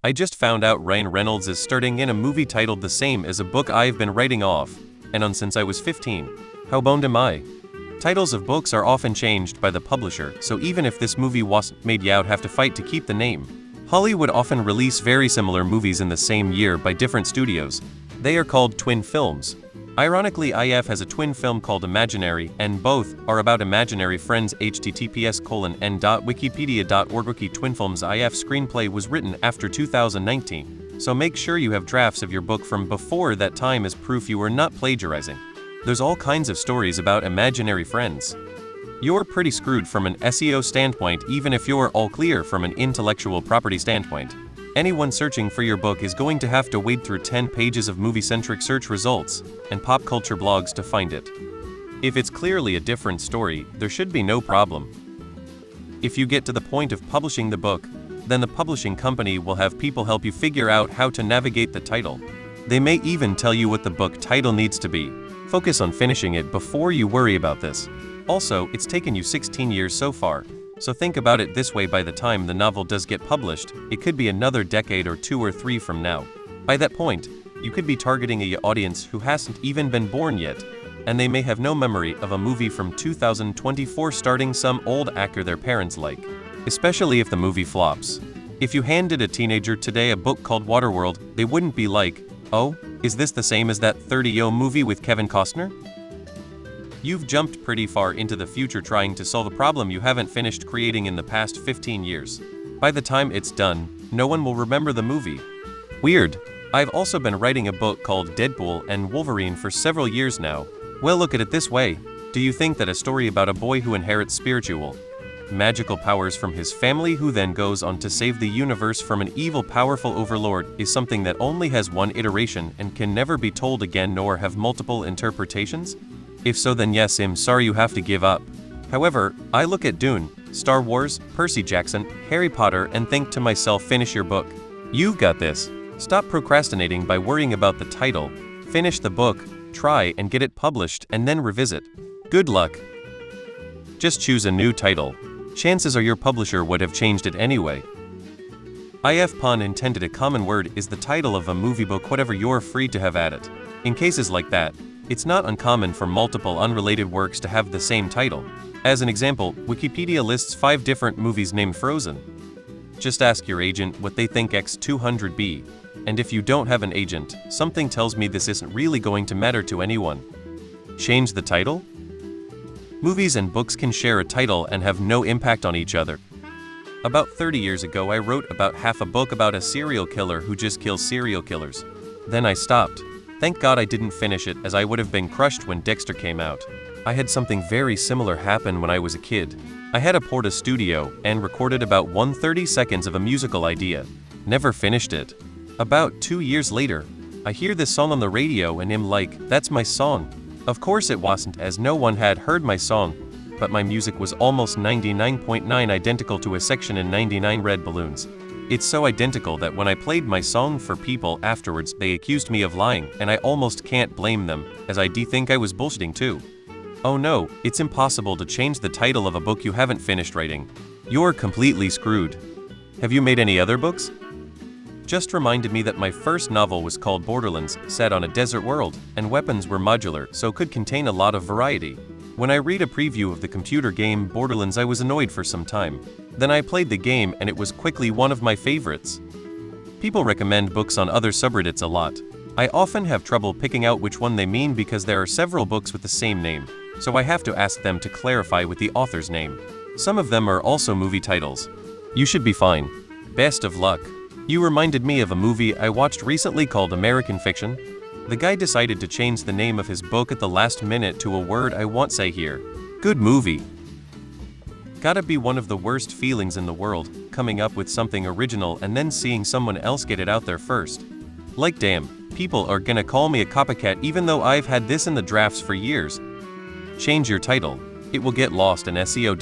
I just found out Ryan Reynolds is starting in a movie titled the same as a book I've been writing off and on since I was 15. How boned am I? Titles of books are often changed by the publisher, so even if this movie wasn't made, you'd have to fight to keep the name. Hollywood often release very similar movies in the same year by different studios. They are called twin films. Ironically, IF has a twin film called Imaginary, and both are about imaginary friends. https://n.wikipedia.org. Wiki Twin Films IF screenplay was written after 2019, so make sure you have drafts of your book from before that time as proof you are not plagiarizing. There's all kinds of stories about imaginary friends. You're pretty screwed from an SEO standpoint, even if you're all clear from an intellectual property standpoint. Anyone searching for your book is going to have to wade through 10 pages of movie-centric search results and pop culture blogs to find it. If it's clearly a different story, there should be no problem. If you get to the point of publishing the book, then the publishing company will have people help you figure out how to navigate the title. They may even tell you what the book title needs to be. Focus on finishing it before you worry about this. Also, it's taken you 16 years so far. So think about it this way: by the time the novel does get published, it could be another decade or 2 or 3 from now. By that point, you could be targeting an audience who hasn't even been born yet, and they may have no memory of a movie from 2024 starring some old actor their parents like, especially if the movie flops. If you handed a teenager today a book called Waterworld, they wouldn't be like, "Oh, is this the same as that 30-year movie with Kevin Costner?" You've jumped pretty far into the future trying to solve a problem you haven't finished creating in the past 15 years. By the time it's done, no one will remember the movie. Weird. I've also been writing a book called Deadpool and Wolverine for several years now. Well, look at it this way. Do you think that a story about a boy who inherits spiritual, magical powers from his family who then goes on to save the universe from an evil, powerful overlord is something that only has one iteration and can never be told again nor have multiple interpretations? If so, then yes, I'm sorry, you have to give up. However, I look at Dune, Star Wars, Percy Jackson, Harry Potter, and think to myself, finish your book. You've got this. Stop procrastinating by worrying about the title. Finish the book, try and get it published, and then revisit. Good luck. Just choose a new title. Chances are your publisher would have changed it anyway. IF pun intended. A common word is the title of a movie book, whatever, you're free to have at it. In cases like that, it's not uncommon for multiple unrelated works to have the same title. As an example, Wikipedia lists 5 different movies named Frozen. Just ask your agent what they think X200B, and if you don't have an agent, something tells me this isn't really going to matter to anyone. Change the title? Movies and books can share a title and have no impact on each other. About 30 years ago, I wrote about half a book about a serial killer who just kills serial killers. Then I stopped. Thank God I didn't finish it, as I would have been crushed when Dexter came out. I had something very similar happen when I was a kid. I had a Porta studio and recorded about 130 seconds of a musical idea. Never finished it. About 2 years later, I hear this song on the radio and am like, that's my song. Of course it wasn't, as no one had heard my song, but my music was almost 99.9 identical to a section in 99 Red Balloons. It's so identical that when I played my song for people afterwards, they accused me of lying, and I almost can't blame them, as I think I was bullshitting too. Oh no, it's impossible to change the title of a book you haven't finished writing. You're completely screwed. Have you made any other books? Just reminded me that my first novel was called Borderlands, set on a desert world, and weapons were modular, so could contain a lot of variety. When I read a preview of the computer game Borderlands, I was annoyed for some time. Then I played the game and it was quickly one of my favorites. People recommend books on other subreddits a lot. I often have trouble picking out which one they mean because there are several books with the same name, so I have to ask them to clarify with the author's name. Some of them are also movie titles. You should be fine. Best of luck. You reminded me of a movie I watched recently called American Fiction. The guy decided to change the name of his book at the last minute to a word I won't say here. Good movie. Gotta be one of the worst feelings in the world, coming up with something original and then seeing someone else get it out there first. Like, damn, people are gonna call me a copycat even though I've had this in the drafts for years. Change your title. It will get lost in SEO.